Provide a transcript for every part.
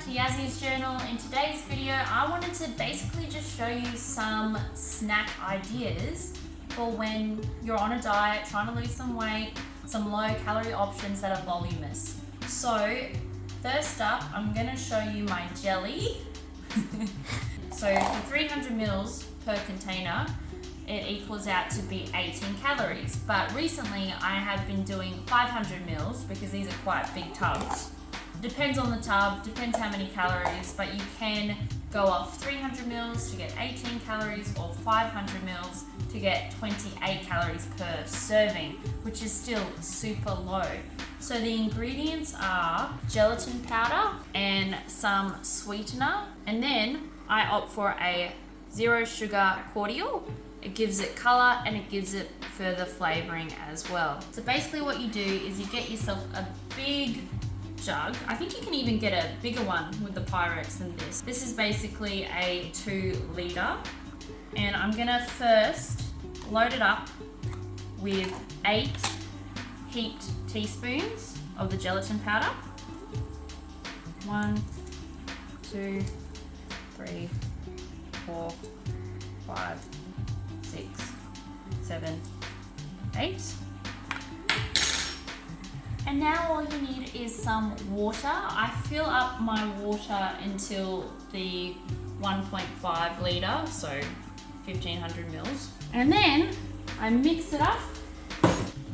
to Yazzy's journal. In today's video, I wanted to basically just show you some snack ideas for when you're on a diet, trying to lose some weight, some low calorie options that are voluminous. So first up, I'm gonna show you my jelly. So for 300 mils per container, it equals out to be 18 calories. But recently I have been doing 500 mils because these are quite big tubs. Depends on the tub, depends how many calories, but you can go off 300 mils to get 18 calories or 500 mils to get 28 calories per serving, which is still super low. So the ingredients are gelatin powder and some sweetener, and then I opt for a 0 sugar cordial. It gives it color and it gives it further flavoring as well. So basically what you do is you get yourself a big jug. I think you can even get a bigger one with the Pyrex than this. This is basically a 2 liter, and I'm gonna first load it up with 8 heaped teaspoons of the gelatin powder. 1, 2, 3, 4, 5, 6, 7, 8. And now all you need is some water. I fill up my water until the 1.5 litre, so 1500 mils. And then I mix it up.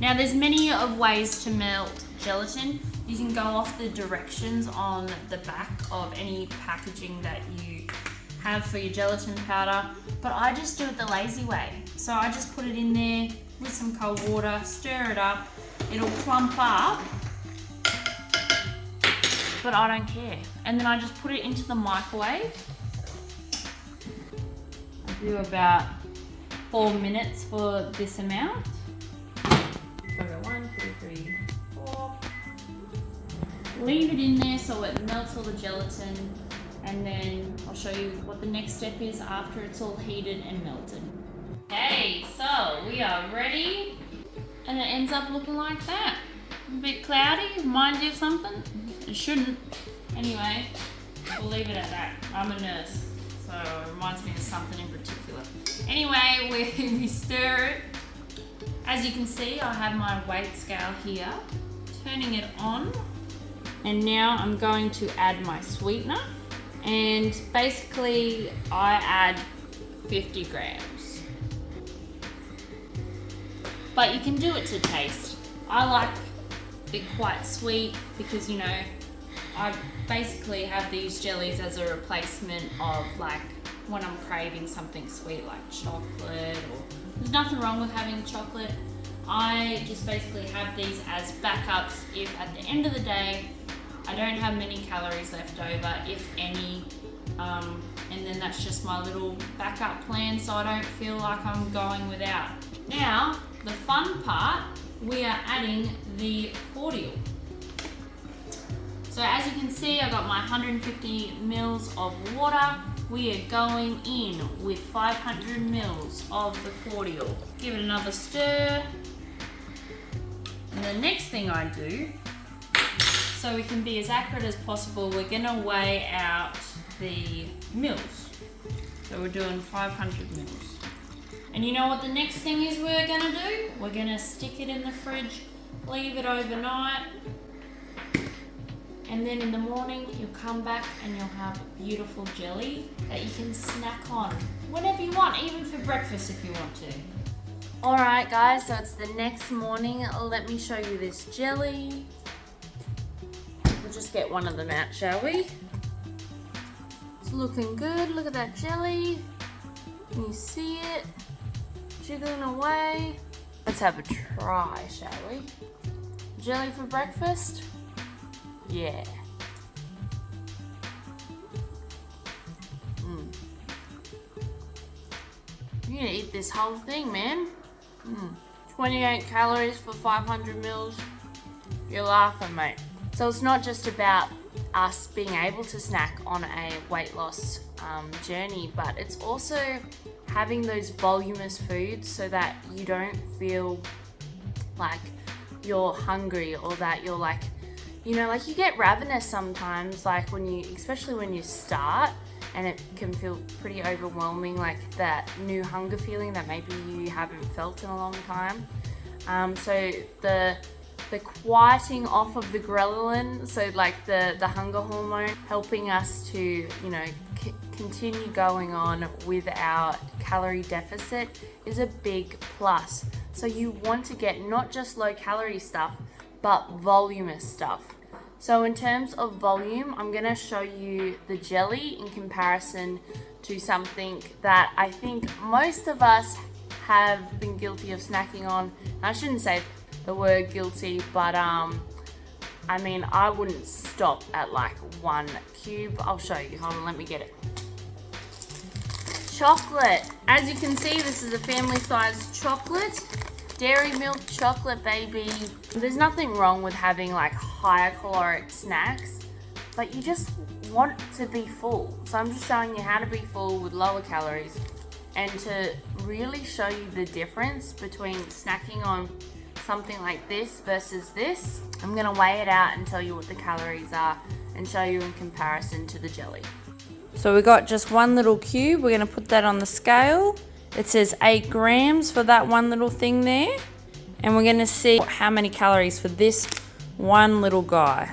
Now there's many of ways to melt gelatin. You can go off the directions on the back of any packaging that you have for your gelatin powder, but I just do it the lazy way. So I just put it in there with some cold water, stir it up. It'll clump up, but I don't care. And then I just put it into the microwave. I do about 4 minutes for this amount. So 1, 2, 3, 4. Leave it in there so it melts all the gelatin, and then I'll show you what the next step is after it's all heated and melted. Okay, so we are ready. And it ends up looking like that. A bit cloudy, reminds you of something? It shouldn't. Anyway, we'll leave it at that. I'm a nurse, so it reminds me of something in particular. Anyway, we stir it. As you can see, I have my weight scale here. Turning it on. And now I'm going to add my sweetener. And basically, I add 50 grams. But you can do it to taste. I like it quite sweet because, you know, I basically have these jellies as a replacement of like when I'm craving something sweet like chocolate, or there's nothing wrong with having chocolate. I just basically have these as backups if at the end of the day I don't have many calories left over, if any, and then that's just my little backup plan so I don't feel like I'm going without. Now, the fun part, we are adding the cordial. So as you can see, I got my 150 mils of water. We are going in with 500 mils of the cordial. Give it another stir. And the next thing I do, so we can be as accurate as possible, we're gonna weigh out the mils. So we're doing 500 mils. And you know what the next thing is we're gonna do? We're gonna stick it in the fridge, leave it overnight, and then in the morning you'll come back and you'll have beautiful jelly that you can snack on whenever you want, even for breakfast if you want to. Alright guys, so it's the next morning. Let me show you this jelly. We'll just get one of them out, shall we? It's looking good. Look at that jelly. Can you see it? Jiggling away. Let's have a try, shall we? Jelly for breakfast? Yeah. You're gonna eat this whole thing, man. 28 calories for 500 mils. You're laughing, mate. So it's not just about us being able to snack on a weight loss journey, but it's also having those voluminous foods so that you don't feel like you're hungry or that you're like you know, like you get ravenous sometimes, like especially when you start, and it can feel pretty overwhelming, like that new hunger feeling that maybe you haven't felt in a long time. So the quieting off of the ghrelin, so like the hunger hormone, helping us to, you know, continue going on with our calorie deficit is a big plus. So you want to get not just low calorie stuff, but voluminous stuff. So in terms of volume, I'm going to show you the jelly in comparison to something that I think most of us have been guilty of snacking on. I shouldn't say the word guilty, but I mean, I wouldn't stop at like 1 cube. I'll show you. Hold on, let me get it. Chocolate. As you can see, this is a family-sized chocolate. Dairy milk chocolate, baby. There's nothing wrong with having like higher caloric snacks, but you just want to be full. So I'm just showing you how to be full with lower calories, and to really show you the difference between snacking on something like this versus this. I'm gonna weigh it out and tell you what the calories are and show you in comparison to the jelly. So we got just 1 little cube. We're gonna put that on the scale. It says 8 grams for that one little thing there. And we're gonna see how many calories for this one little guy.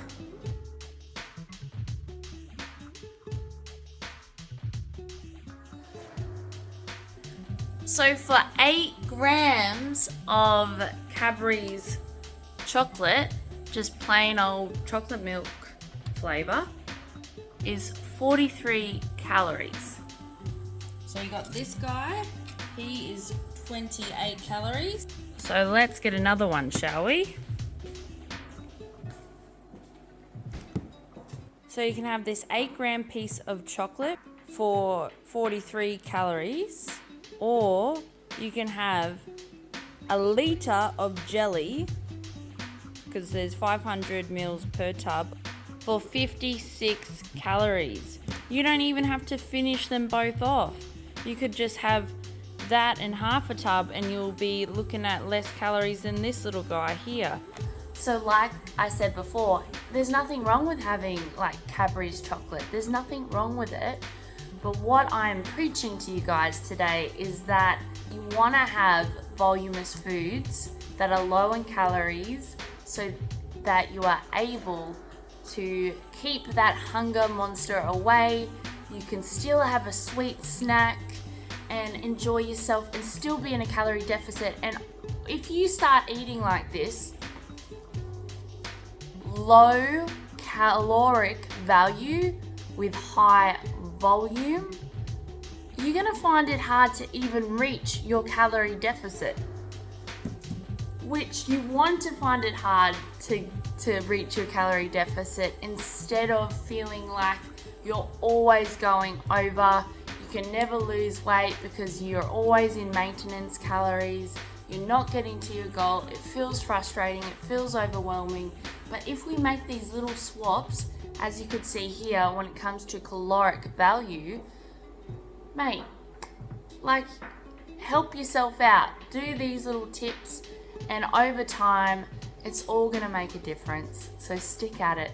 So for 8 grams of Cadbury's chocolate, just plain old chocolate milk flavor, is 43 calories. So you got this guy, he is 28 calories. So let's get another one, shall we? So you can have this 8-gram piece of chocolate for 43 calories, or you can have a litre of jelly, because there's 500 mils per tub, for 56 calories. You don't even have to finish them both off. You could just have that and half a tub and you'll be looking at less calories than this little guy here. So like I said before, there's nothing wrong with having like Cadbury's chocolate. There's nothing wrong with it. But what I'm preaching to you guys today is that you want to have voluminous foods that are low in calories, so that you are able to keep that hunger monster away. You can still have a sweet snack and enjoy yourself and still be in a calorie deficit. And if you start eating like this, low caloric value with high volume, you're gonna find it hard to even reach your calorie deficit, which you want to find it hard to reach your calorie deficit instead of feeling like you're always going over. You can never lose weight because you're always in maintenance calories. You're not getting to your goal. It feels frustrating. It feels overwhelming. But if we make these little swaps, as you could see here, when it comes to caloric value, mate, like, help yourself out. Do these little tips, and over time, it's all gonna make a difference. So stick at it.